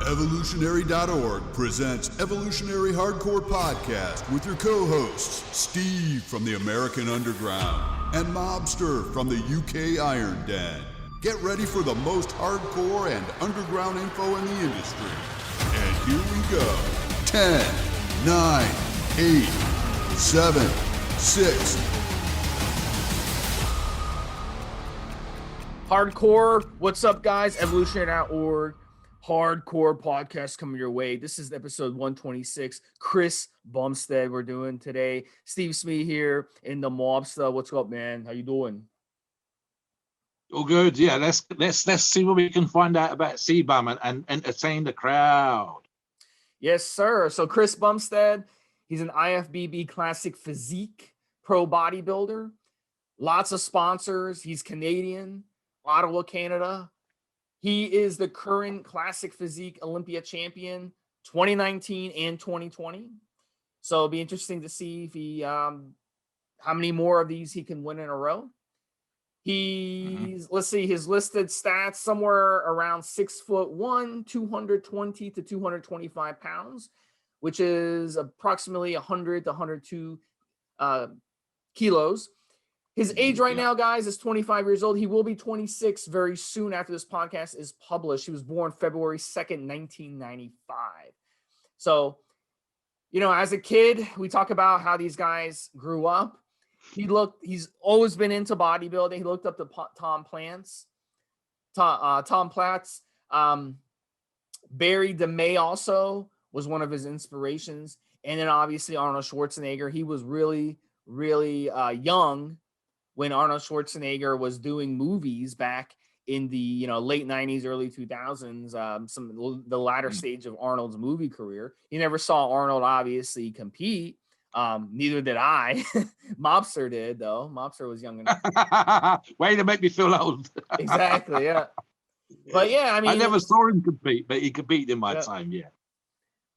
Evolutionary.org presents Evolutionary Hardcore Podcast with your co-hosts, Steve from the American Underground and Mobster from the UK Iron Den. Get ready for the most hardcore and underground info in the industry. And here we go. 10, 9, 8, 7, 6. Hardcore, what's up, guys? Evolutionary.org. Hardcore podcast coming your way. This is episode 126. Chris Bumstead we're doing today. Stevesmi here in Da Mobster. What's up, man? How you doing? All good. Yeah, let's see what we can find out about Cbum and entertain the crowd. Yes, sir. So Chris Bumstead, he's an IFBB Classic Physique pro bodybuilder. Lots of sponsors. He's Canadian, Ottawa, Canada. He is the current Classic Physique Olympia champion 2019 and 2020. So it'll be interesting to see if he how many more of these he can win in a row. Let's see, his listed stats somewhere around 6'1", 220 to 225 pounds, which is approximately 100 to 102 kilos. His age right now, guys, is 25 years old. He will be 26 very soon after this podcast is published. He was born February 2nd, 1995. So, you know, as a kid, we talk about how these guys grew up. He's always been into bodybuilding. He looked up to Tom Platz. Barry DeMay also was one of his inspirations. And then obviously Arnold Schwarzenegger. He was really, really young when Arnold Schwarzenegger was doing movies back in the late 90s, early 2000s, the latter stage of Arnold's movie career. You never saw Arnold obviously compete. Neither did I. Mobster did, though. Mobster was young enough. Way to make me feel old. Exactly, yeah. But yeah, I mean, I never saw him compete, but he competed in my time, yeah.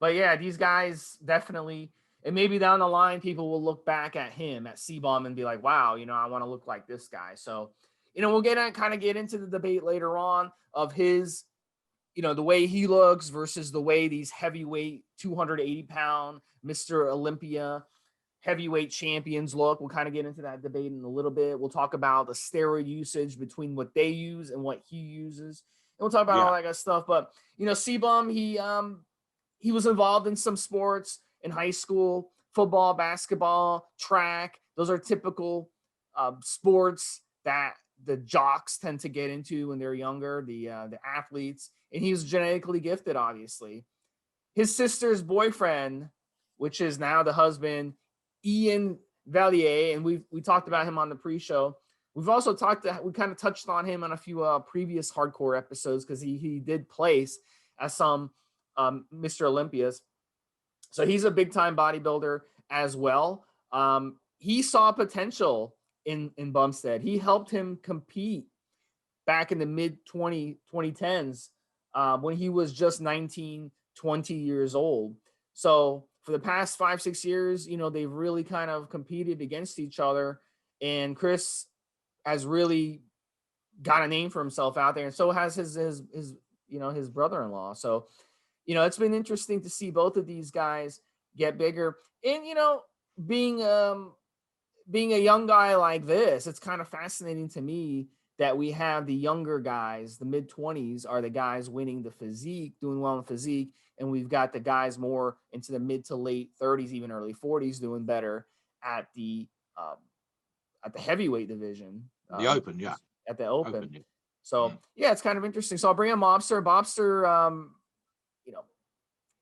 But yeah, these guys definitely. And maybe down the line, people will look back at him, at Cbum, and be like, wow, I want to look like this guy. So, we'll get into the debate later on of his, the way he looks versus the way these heavyweight 280-pound Mr. Olympia heavyweight champions look. We'll kind of get into that debate in a little bit. We'll talk about the steroid usage between what they use and what he uses. And we'll talk about all that kind of stuff. But, Cbum, he was involved in some sports in high school: football, basketball, track. Those are typical sports that the jocks tend to get into when they're younger, the athletes. And he was genetically gifted, obviously. His sister's boyfriend, which is now the husband, Iain Valliere, and we talked about him on the pre-show. We've also we kind of touched on him on a few previous hardcore episodes because he did place as some Mr. Olympias. So he's a big-time bodybuilder as well. He saw potential in Bumstead. He helped him compete back in the mid-2010s when he was just 19, 20 years old. So for the past 5-6 years, they've really kind of competed against each other. And Chris has really got a name for himself out there. And so has his brother-in-law. So, it's been interesting to see both of these guys get bigger. And, being a young guy like this, it's kind of fascinating to me that we have the younger guys, the mid-20s are the guys winning the physique, doing well in physique. And we've got the guys more into the mid to late 30s, even early 40s, doing better at the heavyweight division. The open, yeah. At the open. Yeah. So, yeah, it's kind of interesting. So I'll bring in Mobster. Mobster,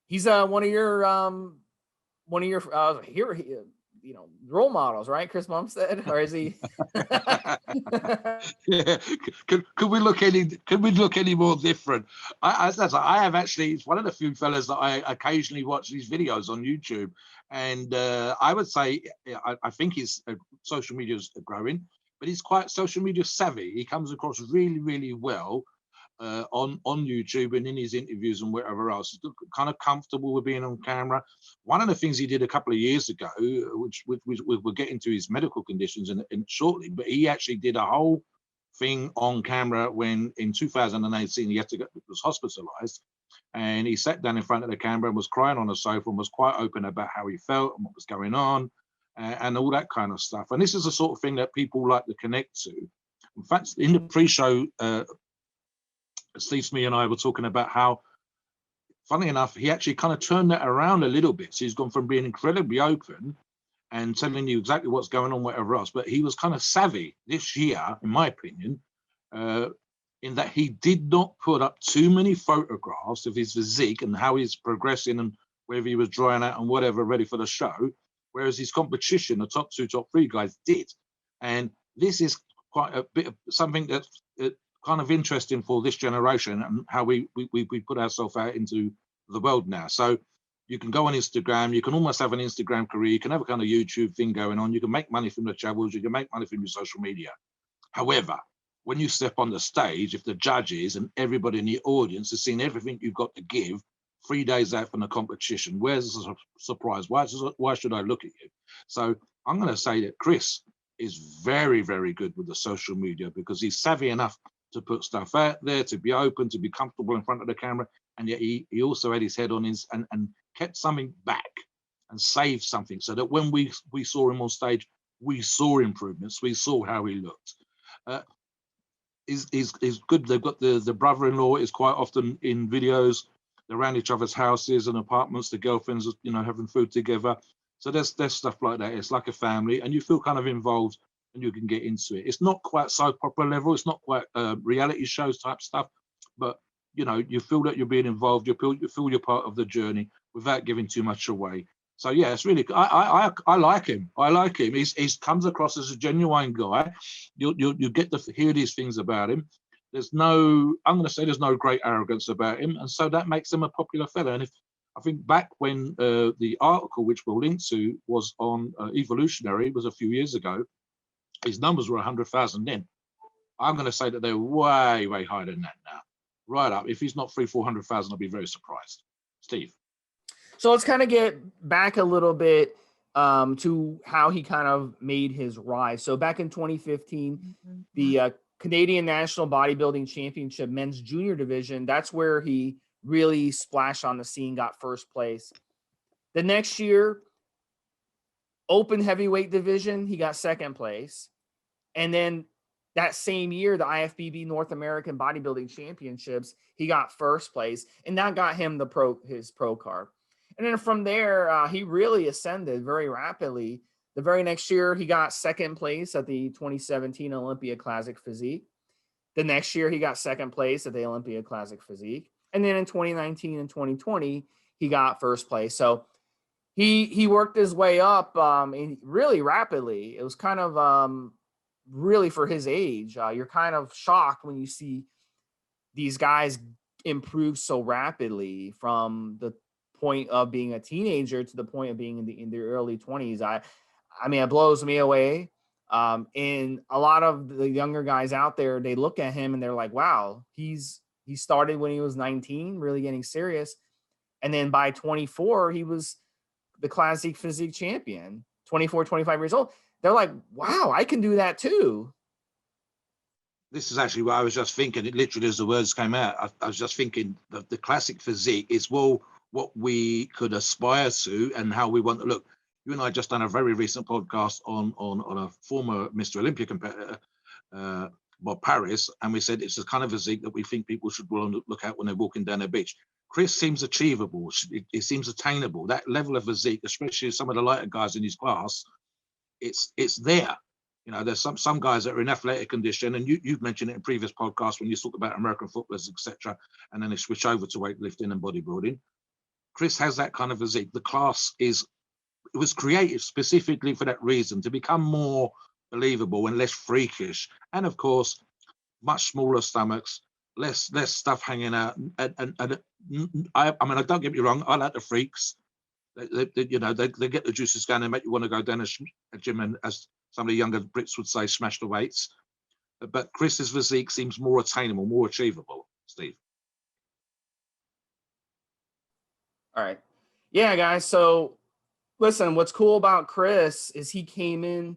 he's one of your role models, right? Chris Bumstead, or is he? Yeah. Could we look any more different? I have actually. It's one of the few fellas that I occasionally watch these videos on YouTube, and I would say I think his social media is growing, but he's quite social media savvy. He comes across really, really well. On YouTube and in his interviews and wherever else. He's kind of comfortable with being on camera. One of the things he did a couple of years ago, which we'll get into his medical conditions in shortly, but he actually did a whole thing on camera when in 2018 he was hospitalized, And he sat down in front of the camera and was crying on the sofa and was quite open about how he felt and what was going on and all that kind of stuff. And this is the sort of thing that people like to connect to. In fact, in the pre-show, Stevesmi and I were talking about how, funny enough, he actually kind of turned that around a little bit. So he's gone from being incredibly open and telling you exactly what's going on, whatever else. But he was kind of savvy this year, in my opinion, in that he did not put up too many photographs of his physique and how he's progressing and whether he was drying out and whatever, ready for the show. Whereas his competition, the top 2, top 3 guys did. And this is quite a bit of something that's kind of interesting for this generation and how we put ourselves out into the world now. So you can go on Instagram, you can almost have an Instagram career, you can have a kind of YouTube thing going on, you can make money from the travels, you can make money from your social media. However, when you step on the stage, if the judges and everybody in the audience has seen everything you've got to give 3 days out from the competition, where's the surprise? Why should I look at you? So I'm going to say that Chris is very, very good with the social media because he's savvy enough to put stuff out there, to be open, to be comfortable in front of the camera. And yet he also had his head on his and kept something back and saved something so that when we saw him on stage, we saw improvements, we saw how he looked. Is good. They've got the brother-in-law is quite often in videos. They're around each other's houses and apartments, the girlfriends, you know, having food together. So there's stuff like that. It's like a family and you feel kind of involved and you can get into it. It's not quite soap opera level. It's not quite reality shows type stuff, but you know, you feel that you're being involved. You feel you're part of the journey without giving too much away. So yeah, it's really. I like him. I like him. He's comes across as a genuine guy. You get to hear these things about him. There's no. I'm going to say there's no great arrogance about him, and so that makes him a popular fella. And if I think back when the article which we'll link to was on Evolutionary, was a few years ago. His numbers were 100,000 then. I'm going to say that they're way, way higher than that now. Right up. If he's not 300,000-400,000, I'll be very surprised. Steve. So let's kind of get back a little bit to how he kind of made his rise. So back in 2015, the Canadian National Bodybuilding Championship Men's Junior Division, that's where he really splashed on the scene, got first place. The next year, Open Heavyweight Division, he got second place. And then that same year, the IFBB North American Bodybuilding Championships, he got first place, and that got him his pro card. And then from there, he really ascended very rapidly. The very next year, he got second place at the 2017 Olympia Classic Physique. The next year, he got second place at the Olympia Classic Physique. And then in 2019 and 2020, he got first place. So he worked his way up really rapidly. It was kind of really for his age. You're kind of shocked when you see these guys improve so rapidly from the point of being a teenager to the point of being in their early 20s. I mean, it blows me away. And a lot of the younger guys out there, they look at him and they're like, wow, he started when he was 19, really getting serious. And then by 24, he was the Classic Physique champion, 24, 25 years old. They're like, wow, I can do that too. This is actually what I was just thinking. It literally, as the words came out, I was just thinking that the Classic Physique is, well, what we could aspire to and how we want to look. You and I just done a very recent podcast on a former Mr. Olympia competitor, Bob Paris, and we said it's the kind of physique that we think people should look at when they're walking down the beach. Chris seems achievable. It seems attainable. That level of physique, especially some of the lighter guys in his class, it's there. You know, there's some guys that are in athletic condition, and you've mentioned it in previous podcasts when you talk about American footballers, etc., and then they switch over to weightlifting and bodybuilding. Chris has that kind of physique. The class it was created specifically for that reason, to become more believable and less freakish, and of course, much smaller stomachs, less stuff hanging out. And I mean, don't get me wrong, I like the freaks. They get the juices going and make you want to go down a gym and, as some of the younger Brits would say, smash the weights. But Chris's physique seems more attainable, more achievable. Steve. All right. Yeah, guys. So listen, what's cool about Chris is he came in,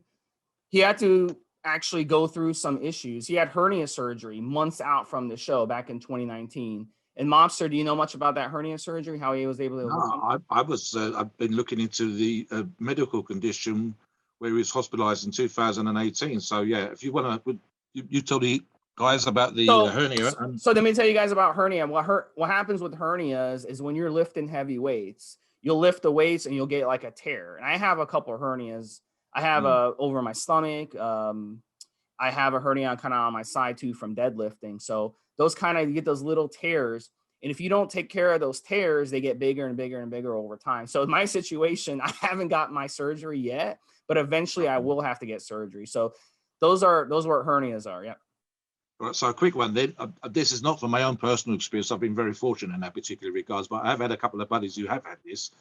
he had to actually go through some issues. He had hernia surgery months out from the show back in 2019. And Mobster, do you know much about that hernia surgery? How he was able to overcome? No, I've been looking into the medical condition where he was hospitalized in 2018. So yeah, if you want to, you tell the guys about the hernia. So let me tell you guys about hernia. What happens with hernias is when you're lifting heavy weights, you'll lift the weights and you'll get like a tear. And I have a couple of hernias. I have over my stomach. I have a hernia kind of on my side too from deadlifting. So those kind of, you get those little tears. And if you don't take care of those tears, they get bigger and bigger and bigger over time. So in my situation, I haven't got my surgery yet, but eventually I will have to get surgery. So those are where hernias are. Yeah. Right, so a quick one then. This is not from my own personal experience. I've been very fortunate in that particular regards, but I've had a couple of buddies who have had this.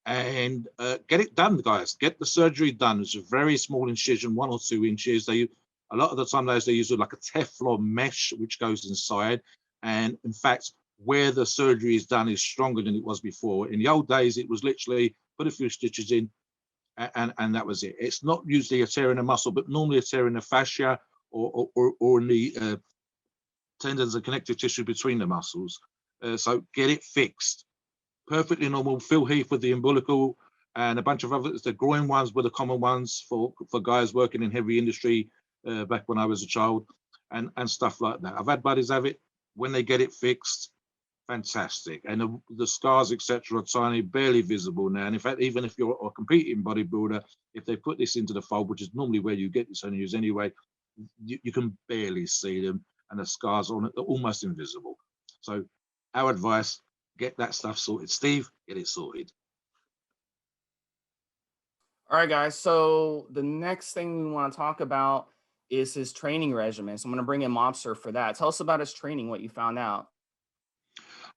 And get it done, guys. Get the surgery done. It's a very small incision, 1 or 2 inches. A lot of the time they use like a Teflon mesh, which goes inside. And in fact, where the surgery is done is stronger than it was before. In the old days, it was literally put a few stitches in and that was it. It's not usually a tear in the muscle, but normally a tear in the fascia or in the tendons and connective tissue between the muscles. So get it fixed. Perfectly normal. Phil Heath with the umbilical and a bunch of others. The groin ones were the common ones for guys working in heavy industry back when I was a child and stuff like that. I've had buddies have it. When they get it fixed, fantastic. And the scars, etc., are tiny, barely visible now. And in fact, even if you're a competing bodybuilder, if they put this into the fold, which is normally where you get this hernias anyway, you can barely see them, and the scars on it are almost invisible. So our advice, get that stuff sorted. Steve, get it sorted. All right, guys. So the next thing we want to talk about is his training regimen. So I'm going to bring in Mobster for that. Tell us about his training, what you found out.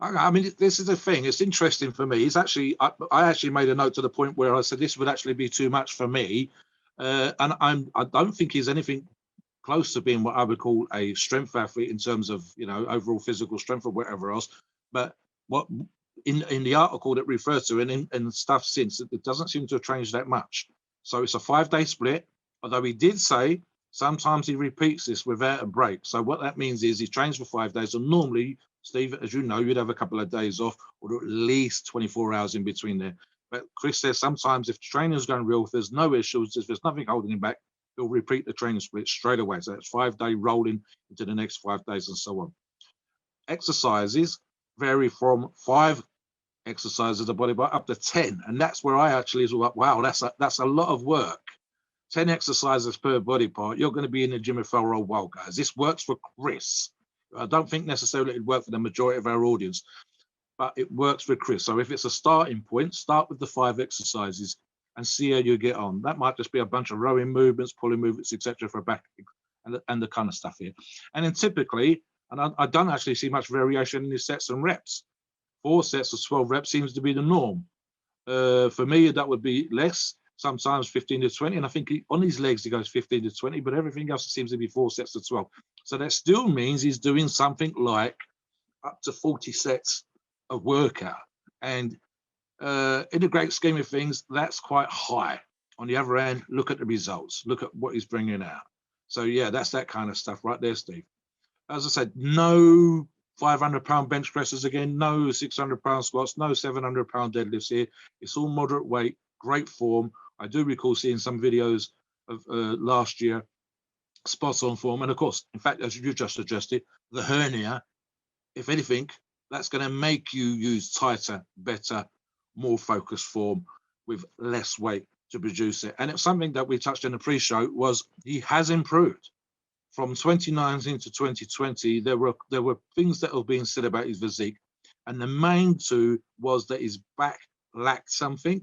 I mean, this is the thing. It's interesting for me. It's actually, I actually made a note to the point where I said this would actually be too much for me, and I don't think he's anything close to being what I would call a strength athlete in terms of overall physical strength or whatever else. But what in the article that refers to and stuff since, it doesn't seem to have changed that much. So it's a 5-day split. Although he did say sometimes he repeats this without a break. So what that means is he trains for 5 days, and normally, Steve, as you know, you'd have a couple of days off or at least 24 hours in between there. But Chris says sometimes if the training's going real, if there's no issues, if there's nothing holding him back, he'll repeat the training split straight away. So that's 5-day rolling into the next 5 days and so on. Exercises vary from 5 exercises a body part up to 10. And that's where I actually was like, wow, that's a lot of work. 10 exercises per body part. You're going to be in the gym for a while, guys. This works for Chris. I don't think necessarily it'd work for the majority of our audience, but it works for Chris. So if it's a starting point, start with the 5 exercises and see how you get on. That might just be a bunch of rowing movements, pulling movements, etc., for back and the kind of stuff here. And then typically, and I don't actually see much variation in his sets and reps. 4 sets of 12 reps seems to be the norm. For me, that would be less, sometimes 15 to 20. And I think on his legs, he goes 15 to 20, but everything else seems to be 4 sets of 12. So that still means he's doing something like up to 40 sets of workout. And in the great scheme of things, that's quite high. On the other hand, look at the results. Look at what he's bringing out. So yeah, that's that kind of stuff right there, Steve. As I said, no 500-pound bench presses again, no 600-pound squats, no 700-pound deadlifts here. It's all moderate weight, great form. I do recall seeing some videos of last year, spot on form. And of course, in fact, as you just suggested, the hernia, if anything, that's going to make you use tighter, better, more focused form with less weight to produce it. And it's something that we touched in the pre-show was he has improved. From 2019 to 2020, there were things that were being said about his physique, and the main 2 was that his back lacked something,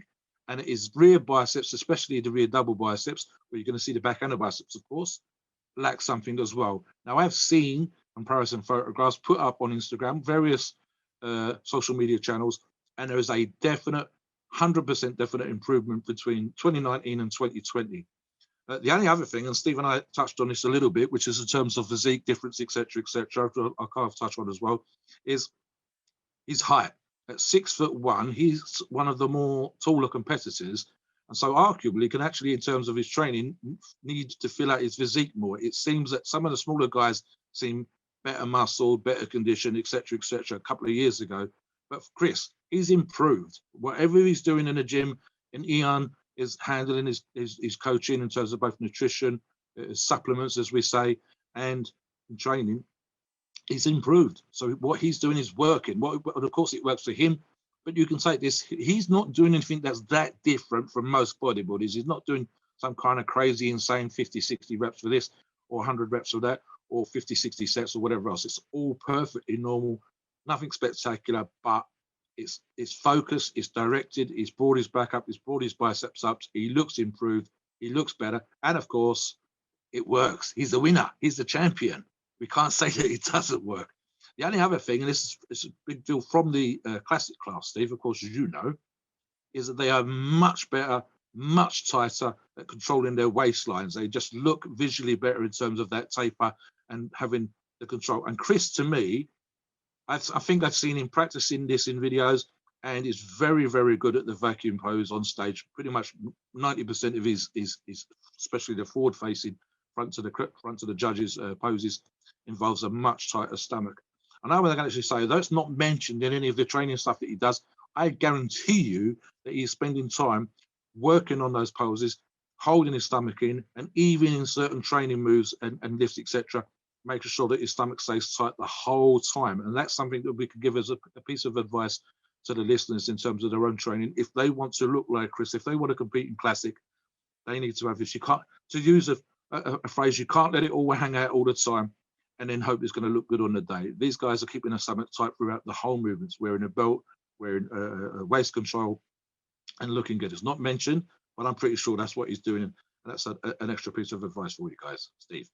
and his rear biceps, especially the rear double biceps, where you're going to see the back and the biceps, of course, lack something as well. Now, I've seen comparison photographs put up on Instagram, various social media channels, and there is a definite, 100% definite improvement between 2019 and 2020. The only other thing, and Steve and I touched on this a little bit, which is in terms of physique difference, etc., I kind of touch on as well, is his height. At 6'1", he's one of the more taller competitors, and so arguably can actually, in terms of his training, need to fill out his physique more. It seems that some of the smaller guys seem better muscle, better condition, etc., etc. a couple of years ago. But Chris, he's improved. Whatever he's doing in the gym, and Iain is handling his coaching in terms of both nutrition, supplements, as we say, and training. He's improved. So what he's doing is working. Of course, it works for him. But you can say this: he's not doing anything that's that different from most bodybuilders. He's not doing some kind of crazy, insane 50, 60 reps for this, or 100 reps for that, or 50, 60 sets, or whatever else. It's all perfectly normal, nothing spectacular, but it's focused, it's directed, he's brought his back up, he's brought his biceps up, he looks improved, he looks better, and of course, it works. He's the winner, he's the champion. We can't say that it doesn't work. The only other thing, and this is a big deal from the classic class, Steve, of course, as you know, is that they are much better, much tighter at controlling their waistlines. They just look visually better in terms of that taper and having the control. And Chris, to me, I think I've seen him practicing this in videos, and is very, very good at the vacuum pose on stage. Pretty much 90% of his especially the forward-facing front to the judges poses, involves a much tighter stomach. And I would actually say that's not mentioned in any of the training stuff that he does. I guarantee you that he's spending time working on those poses, holding his stomach in, and even in certain training moves and lifts, etc., making sure that his stomach stays tight the whole time. And that's something that we could give as a piece of advice to the listeners in terms of their own training. If they want to look like Chris, if they want to compete in classic, they need to have this. You can't, to use a phrase, you can't let it all hang out all the time and then hope it's going to look good on the day. These guys are keeping their stomach tight throughout the whole movements, wearing a belt, wearing waist control, and looking good. It's not mentioned, but I'm pretty sure that's what he's doing. And that's an extra piece of advice for you guys, Steve.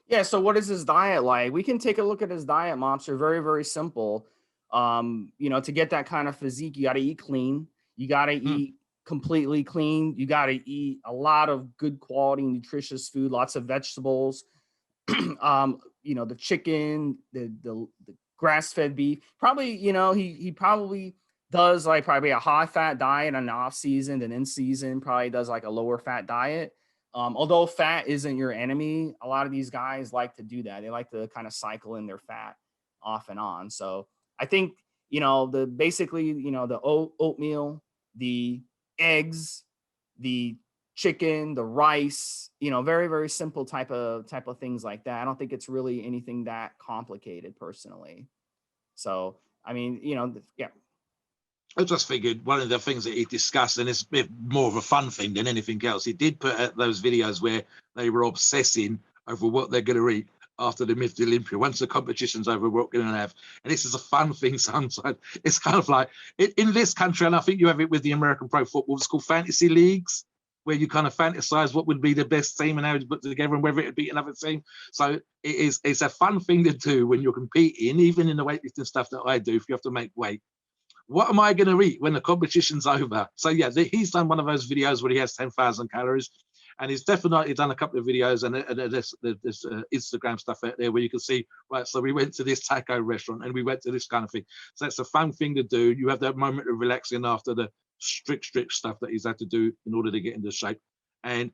Yeah, so what is his diet like? We can take a look at his diet, Mobster. Very, very simple. To get that kind of physique, you got to eat clean. You got to eat completely clean. You got to eat a lot of good quality, nutritious food, lots of vegetables. The chicken, the grass-fed beef. Probably, he probably does like probably a high fat diet in the off season, and in season probably does like a lower fat diet. Although fat isn't your enemy, a lot of these guys like to do that. They like to kind of cycle in their fat off and on. So I think, the oatmeal, the eggs, the chicken, the rice, very, very simple type of things like that. I don't think it's really anything that complicated personally. So, I mean, yeah. I just figured one of the things that he discussed, and it's more of a fun thing than anything else, he did put out those videos where they were obsessing over what they're going to eat after the Mid Olympia. Once the competition's over, what we're going to have. And this is a fun thing sometimes. It's kind of like, in this country, and I think you have it with the American pro football, it's called fantasy leagues, where you kind of fantasize what would be the best team and how it's put together and whether it'd beat another team. So it's a fun thing to do when you're competing, even in the weightlifting stuff that I do, if you have to make weight. What am I going to eat when the competition's over? So yeah, he's done one of those videos where he has 10,000 calories, and he's definitely done a couple of videos and there's Instagram stuff out there where you can see, right, so we went to this taco restaurant and we went to this kind of thing. So it's a fun thing to do. You have that moment of relaxing after the strict stuff that he's had to do in order to get into shape. And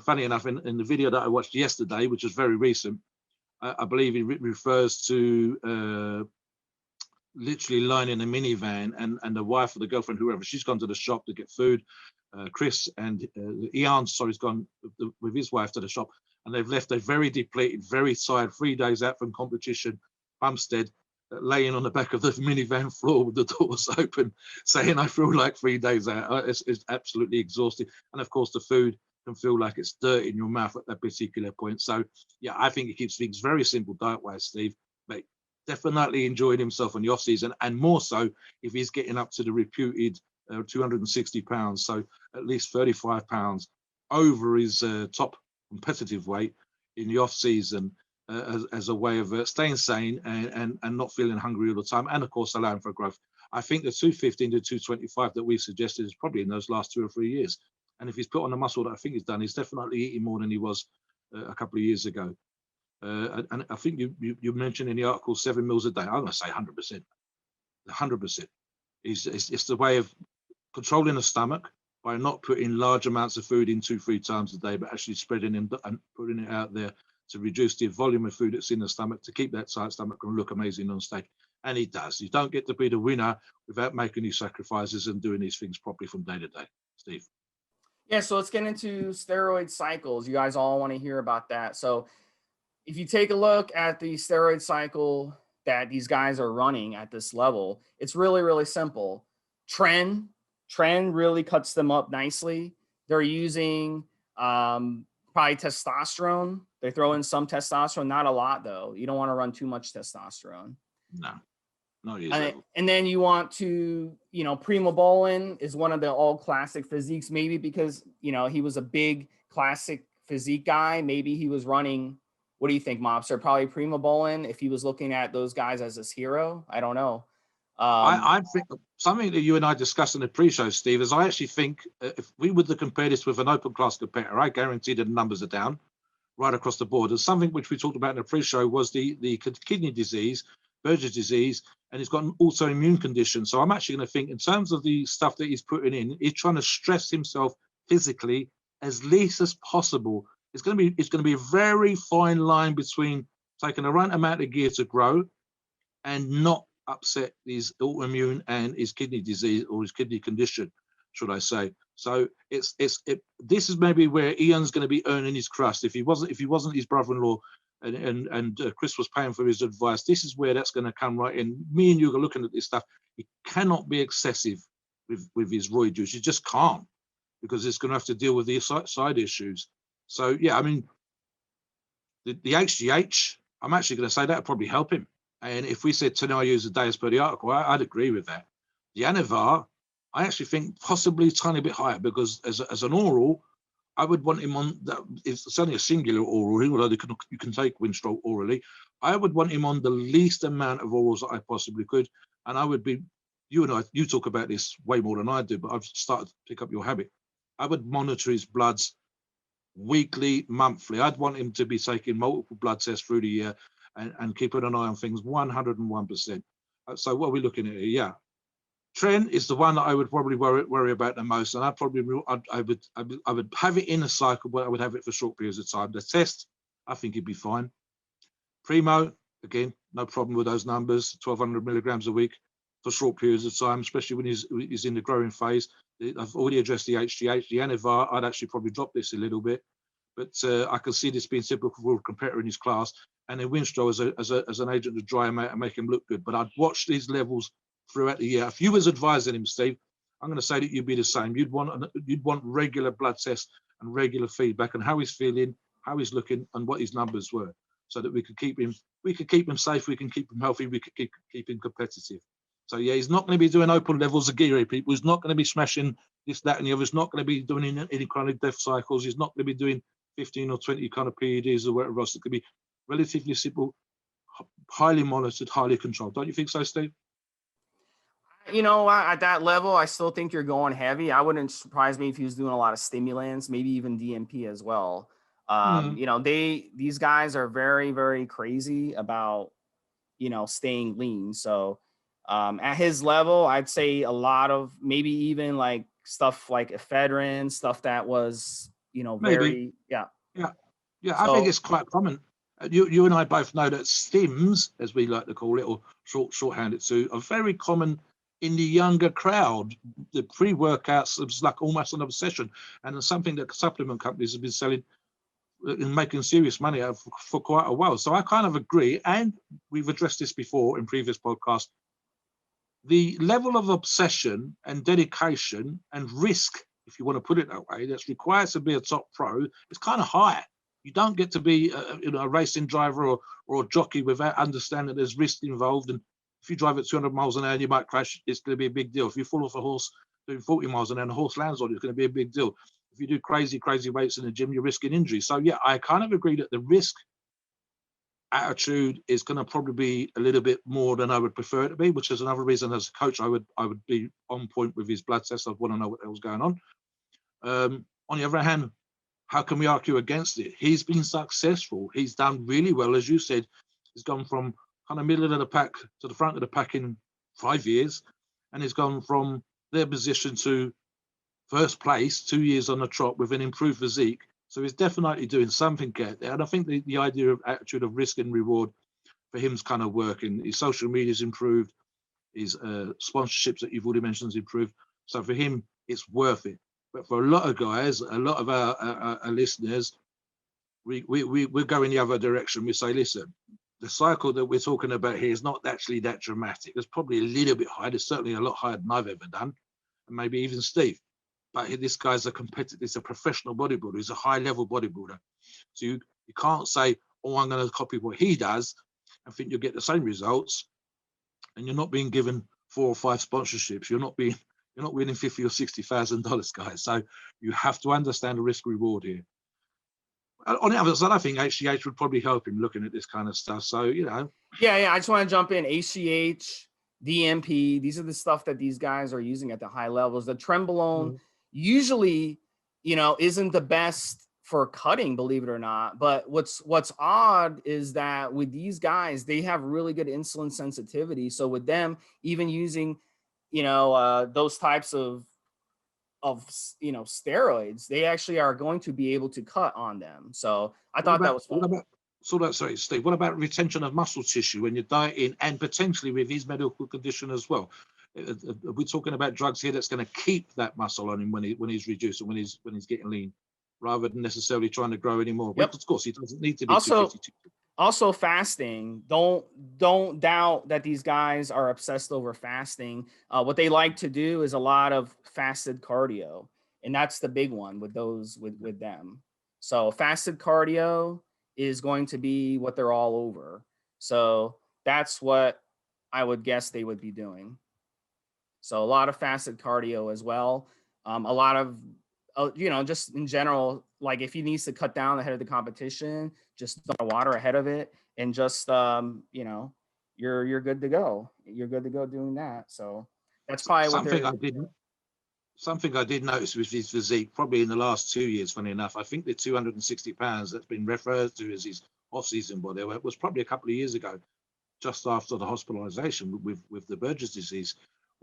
funny enough, in the video that I watched yesterday, which is very recent, I believe he refers to literally lying in a minivan, and the wife or the girlfriend, whoever, she's gone to the shop to get food. Chris and Iain's gone with his wife to the shop, and they've left a very depleted, very tired, 3 days out from competition, Bumstead, laying on the back of the minivan floor with the doors open, saying, I feel like 3 days out. It's absolutely exhausting. And of course, the food can feel like it's dirt in your mouth at that particular point. So yeah, I think he keeps things very simple diet-wise, Steve, but definitely enjoying himself on the off season, and more so if he's getting up to the reputed 260 pounds, so at least 35 pounds over his top competitive weight in the off season, as a way of staying sane and not feeling hungry all the time, and of course allowing for growth. I think the 215 to 225 that we suggested is probably in those last 2 or 3 years, and if he's put on the muscle that I think he's done, he's definitely eating more than he was a couple of years ago. And I think you mentioned in the article 7 meals a day. I'm going to say 100%. 100%. It's the way of controlling the stomach by not putting large amounts of food in 2-3 times a day, but actually spreading and putting it out there to reduce the volume of food that's in the stomach, to keep that tight stomach and look amazing on stage. And he does. You don't get to be the winner without making these sacrifices and doing these things properly from day to day. Steve. Yeah, so let's get into steroid cycles. You guys all want to hear about that. So if you take a look at the steroid cycle that these guys are running at this level, it's really, really simple. Tren really cuts them up nicely. They're using probably testosterone. They throw in some testosterone, not a lot though. You don't want to run too much testosterone. No. And then you want to, Primobolan is one of the all classic physiques, maybe because, he was a big classic physique guy. Maybe he was running, what do you think, Mobster? Probably Primobolan if he was looking at those guys as his hero. I don't know. I think something that you and I discussed in the pre-show, Steve, is I actually think if we were to compare this with an open class competitor, I guarantee that the numbers are down right across the board. And something which we talked about in the pre-show was the kidney disease, Berger's disease, and he's got an autoimmune condition. So I'm actually going to think in terms of the stuff that he's putting in, he's trying to stress himself physically as least as possible. It's going to be a very fine line between taking the right amount of gear to grow and not upset his autoimmune and his kidney disease or his kidney condition, should I say. So this is maybe where Iain's going to be earning his crust. If he wasn't his brother-in-law and Chris was paying for his advice, this is where that's going to come right in. Me and you are looking at this stuff. He cannot be excessive with his roid use. You just can't, because it's going to have to deal with the side issues. So yeah, I mean, the HGH, I'm actually going to say that would probably help him. And if we said 10 IUs a day as per the article, I'd agree with that. The Anavar, I actually think possibly a tiny bit higher, because as an oral, I would want him on that. It's only a singular oral, although you can take Winstrol orally. I would want him on the least amount of orals that I possibly could. And I would be, you talk about this way more than I do, but I've started to pick up your habit. I would monitor his bloods weekly, monthly. I'd want him to be taking multiple blood tests through the year and keeping an eye on things 101%. So what are we looking at here? Yeah. Tren is the one that I would probably worry about the most, and I would have it in a cycle, but I would have it for short periods of time. The test, I think he'd be fine. Primo, again, no problem with those numbers, 1,200 milligrams a week for short periods of time, especially when he's in the growing phase. I've already addressed the HGH, the Anavar. I'd actually probably drop this a little bit, but I can see this being typical for a competitor in his class, and then Winstrol as an agent to dry him out and make him look good. But I'd watch these levels throughout the year. If you was advising him, Steve, I'm going to say that you'd be the same. You'd want regular blood tests and regular feedback on how he's feeling, how he's looking, and what his numbers were, so that we could keep him safe, we can keep him healthy, we could keep him competitive. So yeah, he's not going to be doing open levels of gear, people. He's not going to be smashing this, that, and the other. He's not going to be doing any kind of death cycles. He's not going to be doing 15 or 20 kind of PEDs or whatever else. It could be relatively simple, highly monitored, highly controlled. Don't you think so, Steve? At that level, I still think you're going heavy. I wouldn't surprise me if he was doing a lot of stimulants, maybe even DMP as well. These guys are very, very crazy about, staying lean. So at his level, I'd say a lot of maybe even like stuff like ephedrine, stuff that was, very, yeah. I think it's quite common. You and I both know that stims, as we like to call it, or shorthand it to, are very common in the younger crowd. The pre-workouts, it was like almost an obsession, and it's something that supplement companies have been selling and making serious money out for quite a while. So I kind of agree, and we've addressed this before in previous podcasts. The level of obsession and dedication and risk, if you want to put it that way, that's required to be a top pro is kind of high. You don't get to be a racing driver or a jockey without understanding there's risk involved. And if you drive at 200 miles an hour and you might crash, it's going to be a big deal. If you fall off a horse doing 40 miles an hour and the horse lands on you, it's going to be a big deal. If you do crazy weights in the gym, you're risking injury. So yeah, I kind of agree that the risk attitude is going to probably be a little bit more than I would prefer it to be, which is another reason as a coach I would be on point with his blood tests. I'd want to know what the hell's going on. On the other hand, how can we argue against it? He's been successful. He's done really well, as you said. He's gone from kind of middle of the pack to the front of the pack in 5 years, and he's gone from their position to first place 2 years on the trot with an improved physique So he's definitely doing something out there. And I think the idea of attitude of risk and reward for him's kind of working. His social media's improved, his sponsorships that you've already mentioned has improved. So for him, it's worth it. But for a lot of guys, a lot of our listeners, we're going the other direction. We say, listen, the cycle that we're talking about here is not actually that dramatic. It's probably a little bit high. It's certainly a lot higher than I've ever done, and maybe even Steve. But this guy's a competitor. He's a professional bodybuilder. He's a high-level bodybuilder. So you can't say, oh, I'm going to copy what he does and think you'll get the same results. And you're not being given 4 or 5 sponsorships. You're not winning $50,000 or $60,000, guys. So you have to understand the risk reward here. On the other side, I think HGH would probably help him looking at this kind of stuff. So, you know. Yeah. I just want to jump in. HGH, DMP, these are the stuff that these guys are using at the high levels. The Trenbolone usually, you know, isn't the best for cutting, believe it or not. But what's odd is that with these guys, they have really good insulin sensitivity. So with them, even using, you know, those types of you know, steroids, they actually are going to be able to cut on them. So I thought that was fun. Sorry, Steve, what about retention of muscle tissue when you're dieting and potentially with his medical condition as well? Are we talking about drugs here that's going to keep that muscle on him when he's reduced and when he's getting lean, rather than necessarily trying to grow anymore? Yep. Of course, he doesn't need to be also 252. Also fasting. Don't doubt that these guys are obsessed over fasting. What they like to do is a lot of fasted cardio, and that's the big one with them. So fasted cardio is going to be what they're all over. So that's what I would guess they would be doing. So a lot of fasted cardio as well. A lot of, you know, just in general, like if he needs to cut down ahead of the competition, just dump water ahead of it, and just, you know, you're good to go. You're good to go doing that. So that's probably something I did notice with his physique, probably in the last 2 years, funny enough. I think the 260 pounds that's been referred to as his off-season body weight was probably a couple of years ago, just after the hospitalization with the Berger's disease.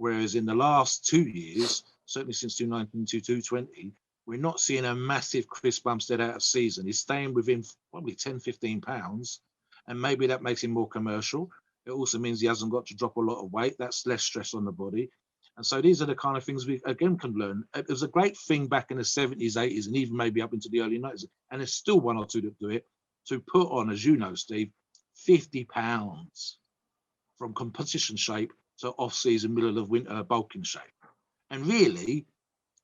Whereas in the last 2 years, certainly since 2019 to 2020, we're not seeing a massive Chris Bumstead out of season. He's staying within probably 10, 15 pounds, and maybe that makes him more commercial. It also means he hasn't got to drop a lot of weight. That's less stress on the body. And so these are the kind of things we, again, can learn. It was a great thing back in the 70s, 80s, and even maybe up into the early 90s. And there's still one or two that do it, to put on, as you know, Steve, 50 pounds from competition shape to off-season, middle of winter bulking shape. And really,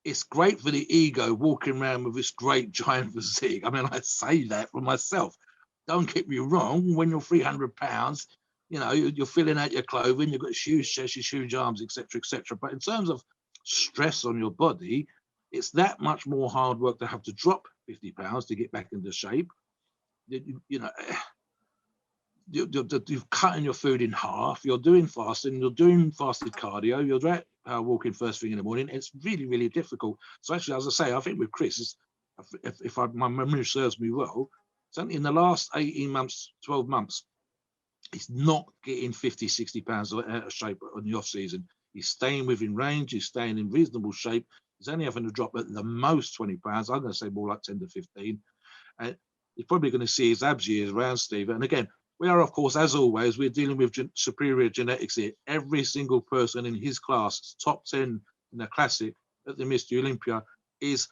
it's great for the ego walking around with this great giant physique. I mean, I say that for myself. Don't get me wrong, when you're 300 pounds, you know, you're filling out your clothing, you've got huge chest, huge arms, etc., etc. But in terms of stress on your body, it's that much more hard work to have to drop 50 pounds to get back into shape. You know, you're cutting your food in half, you're doing fasting, you're doing fasted cardio, you're walking first thing in the morning. It's really, really difficult. So actually, as I say, I think with Chris, if my memory serves me well, certainly in the last 18 months, 12 months, he's not getting 50, 60 pounds out of shape on the off season. He's staying within range, he's staying in reasonable shape. He's only having to drop at the most 20 pounds. I'm going to say more like 10 to 15. And he's probably going to see his abs years around, Steve. And again, we are, of course, as always, we're dealing with superior genetics here. Every single person in his class, top 10 in the classic at the Mr. Olympia, is,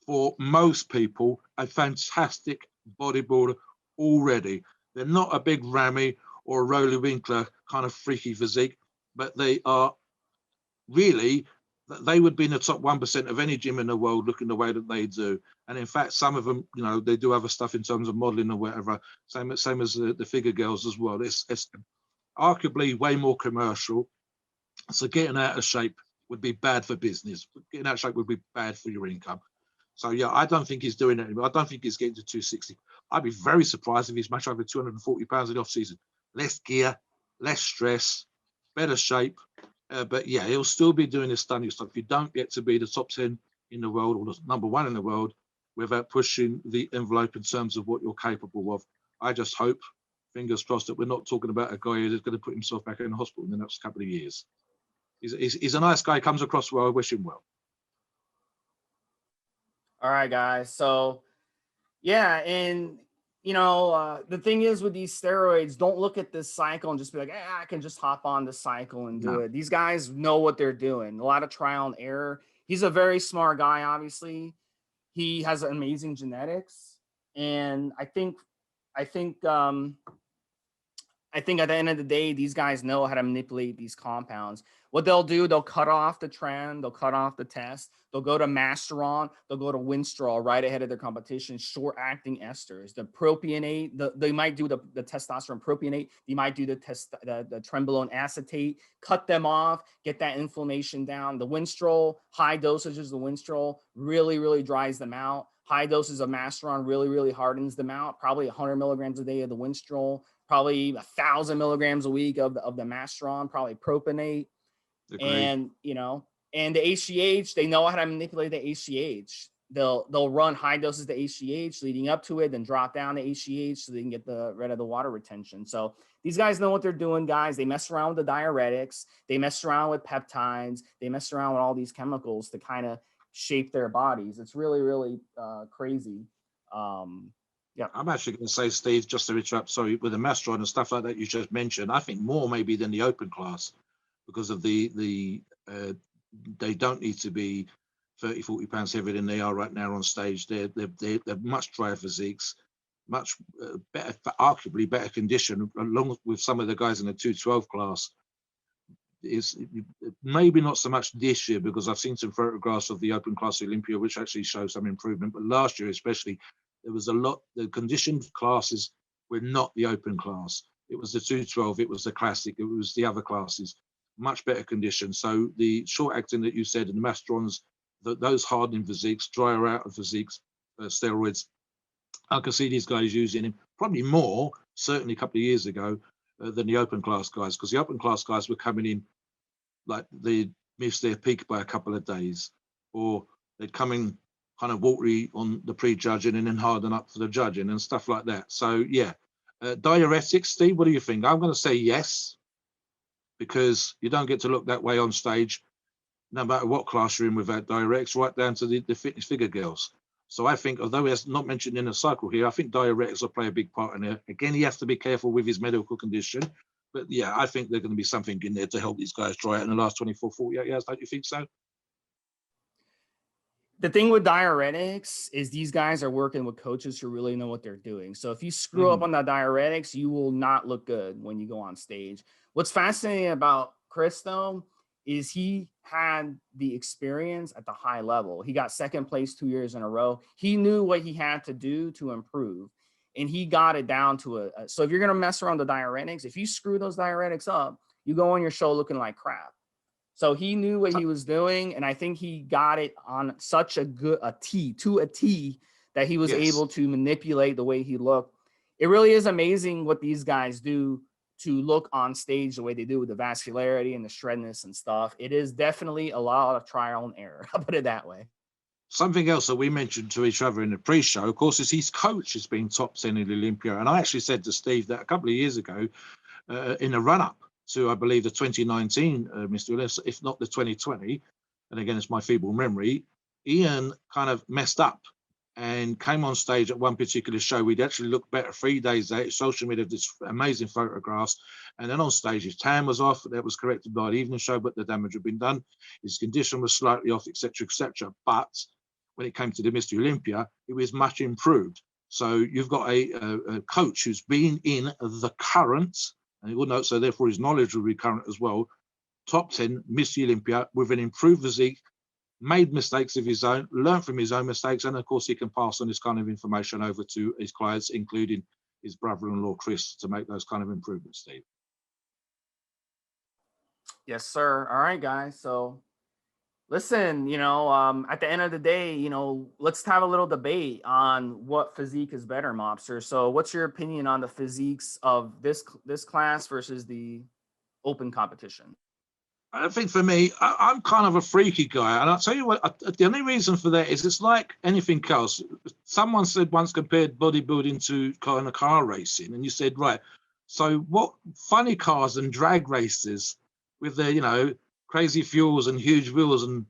for most people, a fantastic bodybuilder already. They're not a big Ramy or a Rolly Winkler kind of freaky physique, but they are really, they would be in the top 1% of any gym in the world looking the way that they do. And in fact, some of them, you know, they do other stuff in terms of modeling or whatever, same as the figure girls as well. It's arguably way more commercial. So getting out of shape would be bad for business. Getting out of shape would be bad for your income. So yeah, I don't think he's doing it anymore. I don't think he's getting to 260. I'd be very surprised if he's much over 240 pounds in the off season. Less gear, less stress, better shape. But yeah, he'll still be doing this stunning stuff. You don't get to be the top 10 in the world or the number 1 in the world without pushing the envelope in terms of what you're capable of. I just hope, fingers crossed, that we're not talking about a guy who's going to put himself back in the hospital in the next couple of years. He's a nice guy, comes across well. I wish him well. All right, guys. So Yeah, and the thing is with these steroids, don't look at this cycle and just be like, I can just hop on the cycle and do No. it. These guys know what they're doing. A lot of trial and error. He's a very smart guy, obviously. He has amazing genetics, and I think I think at the end of the day, these guys know how to manipulate these compounds. What they'll do, they'll cut off the trend, they'll cut off the test, they'll go to Masteron, they'll go to Winstrol right ahead of their competition, short-acting esters. The propionate, they might do the testosterone propionate, they might do the trenbolone acetate, cut them off, get that inflammation down. The Winstrol, high dosages of the Winstrol really, really dries them out. High doses of Masteron really, really hardens them out. Probably 100 milligrams a day of the Winstrol, probably 1,000 milligrams a week of the Masteron, probably propionate. Agreed. And and the HGH, they know how to manipulate the HGH. They'll run high doses of the HGH leading up to it, then drop down the HGH so they can get rid of the water retention. So these guys know what they're doing, guys. They mess around with the diuretics, they mess around with peptides, they mess around with all these chemicals to kind of shape their bodies. It's really, really crazy. Yeah, I'm actually going to say, Steve, just to interrupt, sorry, with the Masteron and stuff like that you just mentioned, I think more maybe than the open class, because of the they don't need to be 30, 40 pounds heavier than they are right now on stage. They're much drier physiques, much better, arguably better condition, along with some of the guys in the 212 class. Is maybe not so much this year, because I've seen some photographs of the open class Olympia which actually show some improvement, but last year especially there was a lot. The conditioned classes were not the open class, it was the 212, it was the classic, it was the other classes, much better condition. So the short acting that you said, and the Masterons, those hardening physiques, drier out of physiques, steroids, I can see these guys using him probably more, certainly a couple of years ago, than the open class guys, because the open class guys were coming in like they missed their peak by a couple of days, or they'd come in kind of watery on the pre-judging and then harden up for the judging and stuff like that. So yeah, diuretics, Steve, what do you think? I'm going to say yes, because you don't get to look that way on stage, no matter what class you're in, without diuretics, right down to the fitness figure girls. So I think, although it's not mentioned in the cycle here, I think diuretics will play a big part in it. Again, he has to be careful with his medical condition. But yeah, I think there's going to be something in there to help these guys dry out in the last 24, 48 hours. Don't you think so? The thing with diuretics is these guys are working with coaches who really know what they're doing. So if you screw up on the diuretics, you will not look good when you go on stage. What's fascinating about Chris, though, is he had the experience at the high level. He got second place 2 years in a row. He knew what he had to do to improve, and he got it down to so if you're going to mess around the diuretics, if you screw those diuretics up, you go on your show looking like crap. So he knew what he was doing, and I think he got it on such a T that he was able to manipulate the way he looked. It really is amazing what these guys do to look on stage the way they do with the vascularity and the shredness and stuff. It is definitely a lot of trial and error. I'll put it that way. Something else that we mentioned to each other in the pre-show, of course, is his coach has been top 10 in the Olympia. And I actually said to Steve that a couple of years ago, in the run-up to, I believe, the 2019 Mr. Willis, if not the 2020, and again, it's my feeble memory, Iain kind of messed up and came on stage at one particular show. We'd actually looked better 3 days later. Social media, this amazing photographs. And then on stage, his tan was off. That was corrected by the evening show, but the damage had been done. His condition was slightly off, etc., etc. But when it came to the Mr. Olympia, it was much improved. So you've got a coach who's been in the current, and you will note, so therefore his knowledge will be current as well, top 10 Mr. Olympia with an improved physique, made mistakes of his own, learned from his own mistakes, and of course he can pass on this kind of information over to his clients, including his brother-in-law Chris, to make those kind of improvements, Steve. Yes, sir. All right, guys. So listen, at the end of the day, let's have a little debate on what physique is better, Mobster. So what's your opinion on the physiques of this class versus the open competition? I think for me, I'm kind of a freaky guy. And I'll tell you what, the only reason for that is it's like anything else. Someone said once compared bodybuilding to kind of car racing. And you said, right, so what funny cars and drag races with their, crazy fuels and huge wheels and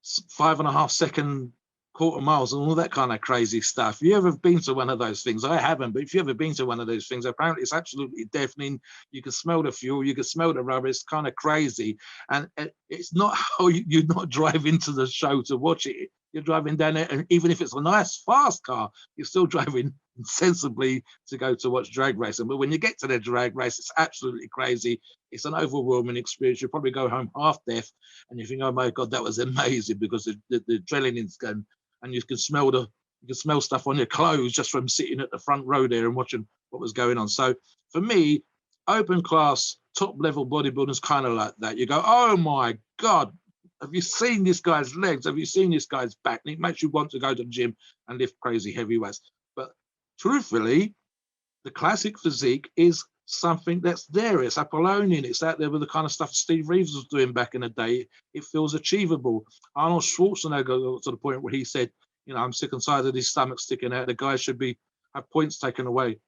5.5 second quarter miles and all that kind of crazy stuff. You ever been to one of those things? I haven't, but if you ever been to one of those things, apparently it's absolutely deafening. You can smell the fuel, you can smell the rubber. It's kind of crazy. And it's not how you're not driving to the show to watch it. You're driving down there, and even if it's a nice, fast car, you're still driving sensibly to go to watch drag racing. But when you get to the drag race, it's absolutely crazy. It's an overwhelming experience. You probably go home half deaf, and you think, "Oh my God, that was amazing," because the adrenaline's going, and you can smell stuff on your clothes just from sitting at the front row there and watching what was going on. So for me, open class, top level bodybuilding is kind of like that. You go, "Oh my God, have you seen this guy's legs? Have you seen this guy's back?" And it makes you want to go to the gym and lift crazy heavy weights. But truthfully, the classic physique is something that's there. It's Apollonian. It's out there with the kind of stuff Steve Reeves was doing back in the day. It feels achievable. Arnold Schwarzenegger got to the point where he said, "I'm sick and tired of his stomach sticking out. The guys should have points taken away,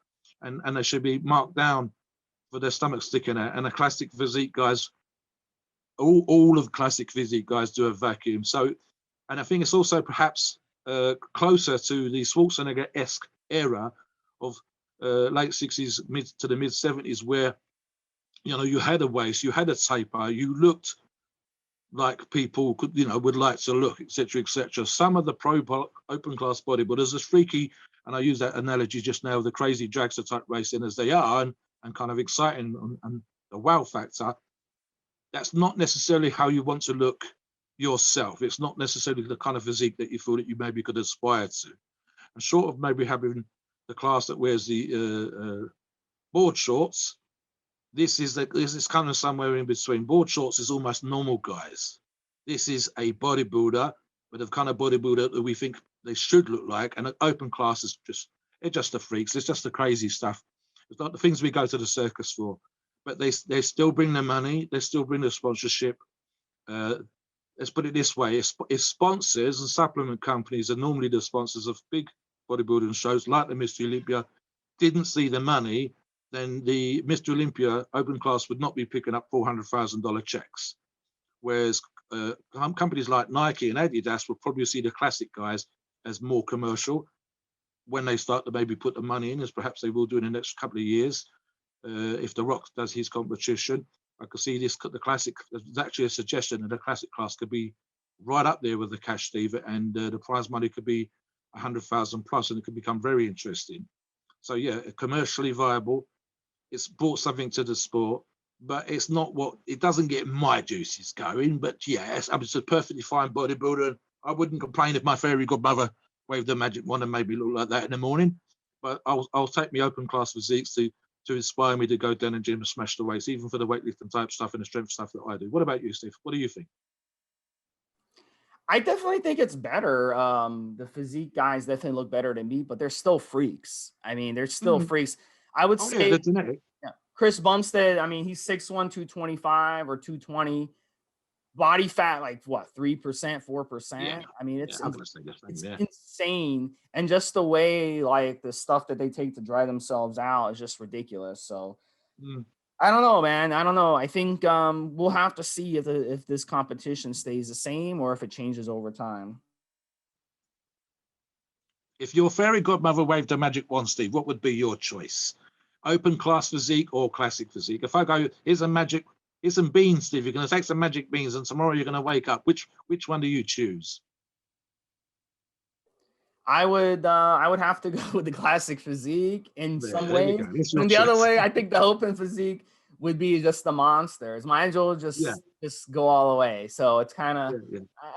and they should be marked down for their stomach sticking out." And the classic physique guys, all of the classic physique guys do a vacuum. So, and I think it's also perhaps closer to the Schwarzenegger-esque era of late 60s, mid to the mid 70s, where you had a waist, you had a taper, you looked like people could, would like to look, etc., etc. Some of the open class bodybuilders, as freaky, and I use that analogy just now, the crazy dragster type racing as they are, and kind of exciting and the wow factor. That's not necessarily how you want to look yourself. It's not necessarily the kind of physique that you feel that you maybe could aspire to. And short of maybe having the class that wears the board shorts, this is kind of somewhere in between. Board shorts is almost normal guys. This is a bodybuilder, but the kind of bodybuilder that we think they should look like. And an open class is just the freaks. It's just the crazy stuff. It's not the things we go to the circus for. But they still bring the money. They still bring the sponsorship. Let's put it this way: if sponsors and supplement companies are normally the sponsors of big bodybuilding shows like the Mr. Olympia, didn't see the money, then the Mr. Olympia open class would not be picking up $400,000 checks. Whereas companies like Nike and Adidas will probably see the classic guys as more commercial when they start to maybe put the money in, as perhaps they will do in the next couple of years. If The Rock does his competition, I could see the classic. There's actually a suggestion that the classic class could be right up there with the cash, Steve, and the prize money could be 100,000 plus, and it could become very interesting. So yeah, commercially viable. It's brought something to the sport, but it's not it doesn't get my juices going. But yeah, I'm just a perfectly fine bodybuilder. I wouldn't complain if my fairy godmother waved the magic wand and made me look like that in the morning. But I'll take my open class physiques to inspire me to go down and gym and smash the weights, even for the weightlifting type stuff and the strength stuff that I do. What about you, Steve? What do you think? I definitely think it's better. The physique guys definitely look better than me, but they're still freaks. I mean, they're still freaks. I would say, yeah, Chris Bumstead, I mean, he's 6'1", 225 or 220. Body fat, like what, 3%, 4%? Yeah. I mean, it's insane. And just the way, like, the stuff that they take to dry themselves out is just ridiculous. So I don't know, man. I don't know. I think we'll have to see if this competition stays the same or if it changes over time. If your fairy godmother waved a magic wand, Steve, what would be your choice? Open class physique or classic physique? If I go, here's some beans, Steve. You're going to take some magic beans, and tomorrow you're going to wake up. Which one do you choose? I would have to go with the classic physique in some way. And the other way, I think the open physique would be just the monsters. Mine will just go all the way. So it's kind of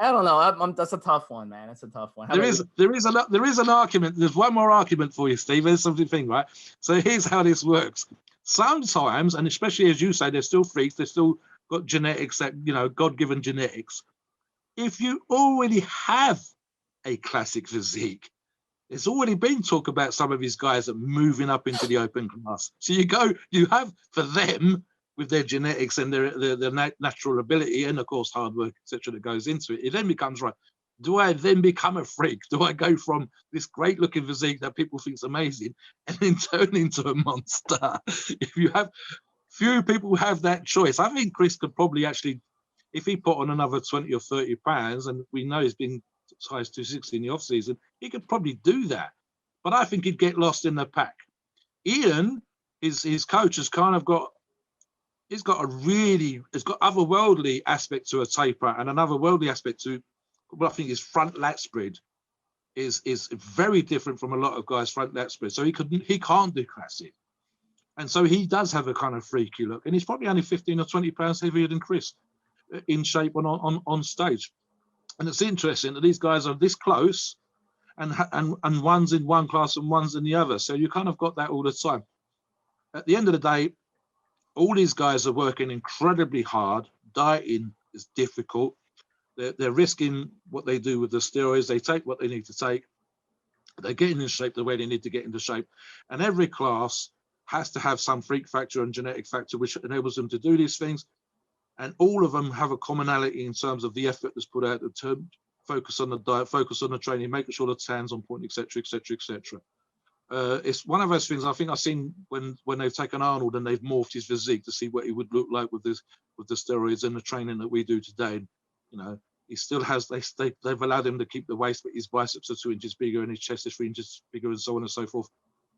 I don't know. That's a tough one, man. It's a tough one. There is an argument. There's one more argument for you, Steve. There's something, right? So here's how this works. Sometimes, and especially as you say, they're still freaks. They're still got genetics that God-given genetics. If you already have a classic physique, there's already been talk about some of these guys that moving up into the open class. So you have for them with their genetics and their natural ability and of course hard work, etc., that goes into it. It then becomes, right, do I then become a freak? Do I go from this great looking physique that people think is amazing and then turn into a monster? If you have few people have that choice, I think Chris could probably actually, if he put on another 20 or 30 pounds, and we know he's been size 260 in the off season, he could probably do that. But I think he'd get lost in the pack. Iain, his coach, has kind of got, it's got otherworldly aspect to a taper, and another worldly aspect to what I think his front lat spread is very different from a lot of guys' front lat spread. So he can't do classic. And so he does have a kind of freaky look. And he's probably only 15 or 20 pounds heavier than Chris in shape on stage. And it's interesting that these guys are this close, and one's in one class and one's in the other. So you kind of got that all the time. At the end of the day, all these guys are working incredibly hard. Dieting is difficult. They're risking what they do with the steroids. They take what they need to take. They're getting in shape the way they need to get into shape. And every class has to have some freak factor and genetic factor which enables them to do these things. And all of them have a commonality in terms of the effort that's put out, the term, focus on the diet, focus on the training, making sure the hand's on point, etc., etc., etc. It's one of those things I think I've seen when they've taken Arnold and they've morphed his physique to see what he would look like with the steroids and the training that we do today. You know, he still has, they've allowed him to keep the waist, but his biceps are 2 inches bigger and his chest is 3 inches bigger, and so on and so forth.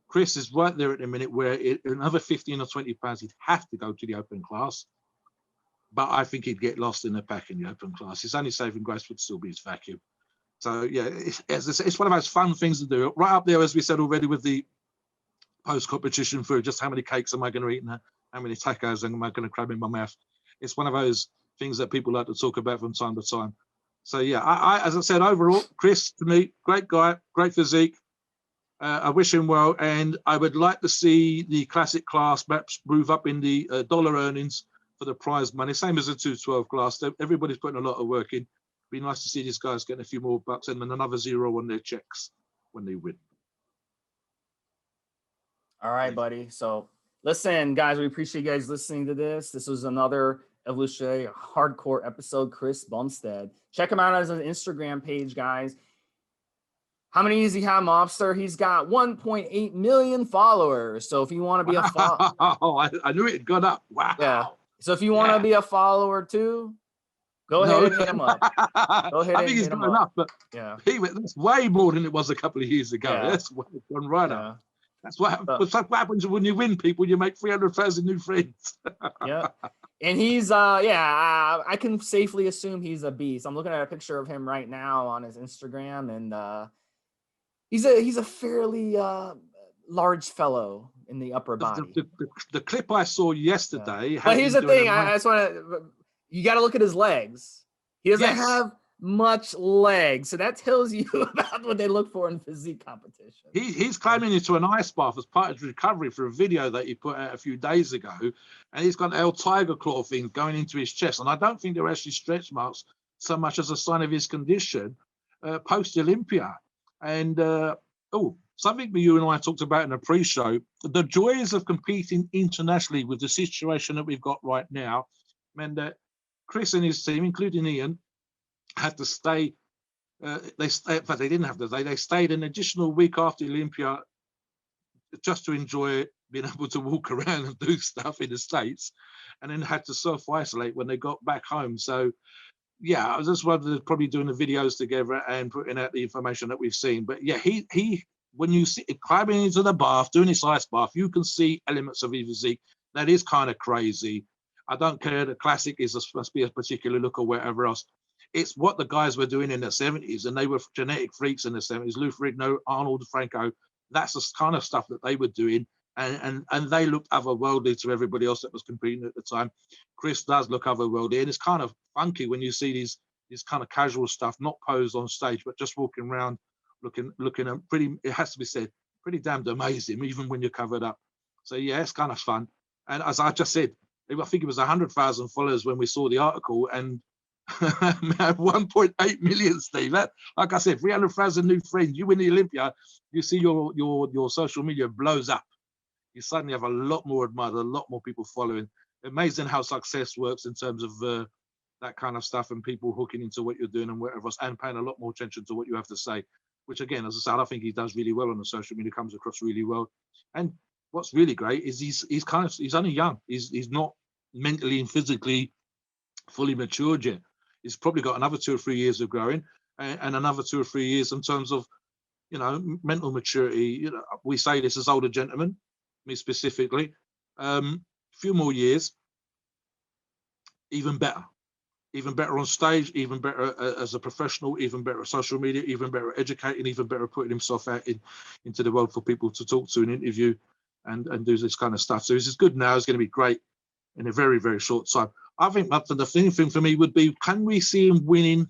Chris is right there at the minute where another 15 or 20 pounds, he'd have to go to the open class. But I think he'd get lost in the pack in the open class. His only saving grace would still be his vacuum. So yeah, it's one of those fun things to do. Right up there, as we said already, with the post-competition food, just how many cakes am I going to eat and how many tacos am I going to cram in my mouth? It's one of those things that people like to talk about from time to time. So yeah, I as I said, overall, Chris, to me, great guy, great physique. I wish him well, and I would like to see the classic class perhaps move up in the dollar earnings for the prize money, same as the 212 class. Everybody's putting a lot of work in. Be nice to see these guys getting a few more bucks and then another zero on their checks when they win. All right, buddy. So listen, guys, we appreciate you guys listening to this. This was another Evolutionary Hardcore episode. Chris Bumstead. Check him out on his Instagram page, guys. How many does he have, Mobster? He's got 1.8 million followers. So if you want to be a follower, I knew it had gone up. Wow. Yeah. So if you want to be a follower too, go ahead and hit him up. Go ahead. I think he's got enough, but yeah, that's way more than it was a couple of years ago. Yeah. That's gone right up. That's what happens when you win, people. You make 300,000 new friends. Yeah. And he's I can safely assume he's a beast. I'm looking at a picture of him right now on his Instagram, and he's a fairly large fellow in the upper body. The clip I saw yesterday. Yeah. But here's the thing: I just want to. You got to look at his legs. He doesn't have much legs, so that tells you about what they look for in physique competition. He's climbing into an ice bath as part of his recovery for a video that he put out a few days ago, and he's got L tiger claw things going into his chest, and I don't think they're actually stretch marks so much as a sign of his condition post Olympia. And something that you and I talked about in the pre-show, the joys of competing internationally with the situation that we've got right now, meant that Chris and his team, including Iain, had to stay. They didn't have to stay. They stayed an additional week after Olympia just to enjoy being able to walk around and do stuff in the States, and then had to self-isolate when they got back home. So, yeah, I was just wondering, probably doing the videos together and putting out the information that we've seen. But yeah, he when you see climbing into the bath, doing his ice bath, you can see elements of his physique. That is kind of crazy. I don't care. The classic is supposed to be a particular look or whatever else. It's what the guys were doing in the 70s, and they were genetic freaks in the 70s. Lou Ferrigno, Arnold, Franco. That's the kind of stuff that they were doing, and they looked otherworldly to everybody else that was competing at the time. Chris does look otherworldly, and it's kind of funky when you see these kind of casual stuff, not posed on stage, but just walking around, looking at pretty. It has to be said, pretty damned amazing, even when you're covered up. So yeah, it's kind of fun. And as I just said, I think it was 100,000 followers when we saw the article, and 1.8 million, Steve. That, like I said, 300,000 new friends. You win the Olympia, you see your social media blows up. You suddenly have a lot more admired, a lot more people following. Amazing how success works in terms of that kind of stuff, and people hooking into what you're doing and whatever else, and paying a lot more attention to what you have to say. Which again, as I said, I think he does really well on the social media, comes across really well. And what's really great is he's only young. He's not mentally and physically fully matured yet. He's probably got another 2 or 3 years of growing. and another 2 or 3 years in terms of, mental maturity. We say this as older gentlemen, me specifically. Few more years, even better on stage, even better as a professional, even better at social media, even better at educating, even better at putting himself out into the world for people to talk to and interview and do this kind of stuff. So this is good now. It's going to be great in a very, very short time. I think the thing for me would be, can we see him winning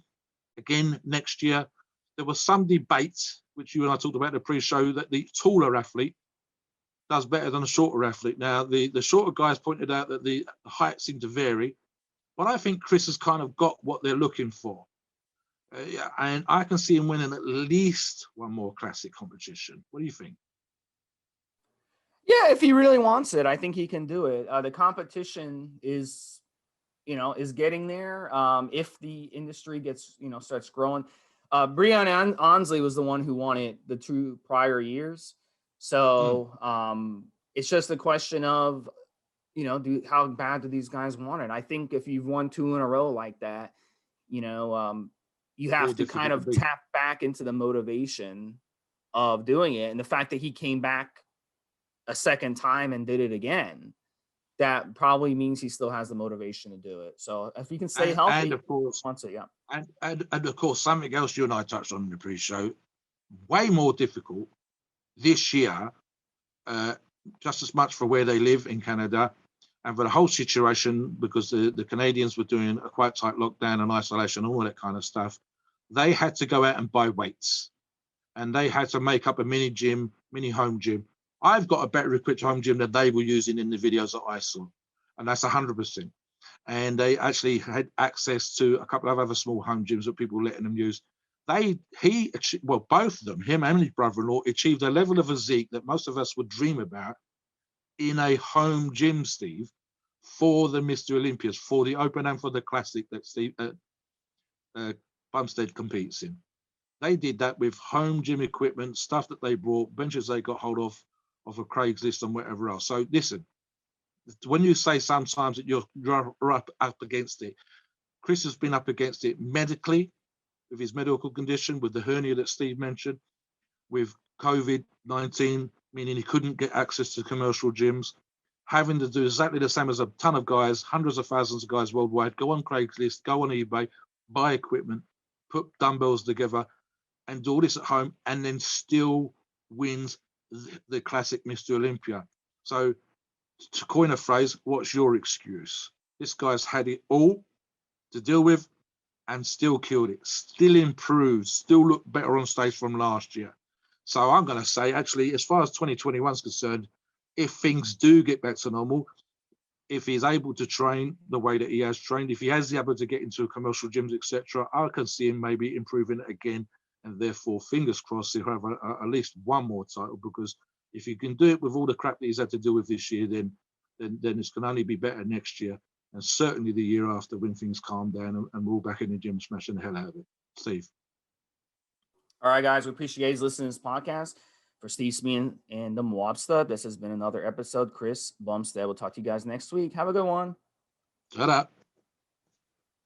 again next year? There was some debate, which you and I talked about in the pre-show, that the taller athlete does better than a shorter athlete. Now, the shorter guys pointed out that the height seemed to vary, but I think Chris has kind of got what they're looking for. And I can see him winning at least one more classic competition. What do you think? Yeah, if he really wants it, I think he can do it. The competition is getting there. If the industry gets, starts growing. Breon Ansley was the one who won it the 2 prior years. So it's just a question of, how bad do these guys want it? I think if you've won 2 in a row like that, you have to kind of tap back into the motivation of doing it. And the fact that he came back a second time and did it again, that probably means he still has the motivation to do it. So if he can stay healthy, and of course, wants it, yeah. And of course, something else you and I touched on in the pre-show, way more difficult this year, just as much for where they live in Canada and for the whole situation, because the Canadians were doing a quite tight lockdown and isolation, all that kind of stuff. They had to go out and buy weights, and they had to make up a mini home gym. I've got a better equipped home gym than they were using in the videos that I saw, and that's 100%. And they actually had access to a couple of other small home gyms that people were letting them use. Both of them, him and his brother-in-law, achieved a level of physique that most of us would dream about in a home gym, Steve, for the Mr. Olympias, for the Open and for the Classic that Steve Bumstead competes in. They did that with home gym equipment, stuff that they brought, benches they got hold of a Craigslist and whatever else. So listen, when you say sometimes that you're up against it, Chris has been up against it medically, with his medical condition, with the hernia that Steve mentioned, with COVID-19, meaning he couldn't get access to commercial gyms, having to do exactly the same as a ton of guys, hundreds of thousands of guys worldwide, go on Craigslist, go on eBay, buy equipment, put dumbbells together, and do all this at home, and then still wins the classic Mr. Olympia. So to coin a phrase, what's your excuse? This guy's had it all to deal with and still killed it, still improved, still looked better on stage from last year. So I'm going to say, actually, as far as 2021 is concerned, if things do get back to normal, if he's able to train the way that he has trained, if he has the ability to get into commercial gyms, etc., I can see him maybe improving it again. And therefore, fingers crossed, he'll have at least one more title, because if you can do it with all the crap that he's had to deal with this year, then it can only be better next year, and certainly the year after, when things calm down and we're all back in the gym smashing the hell out of it. Steve. All right, guys, we appreciate you listening to this podcast. For Stevesmi and Da Mobster, this has been another episode. Chris Bumstead. We'll talk to you guys next week. Have a good one. Ta-da.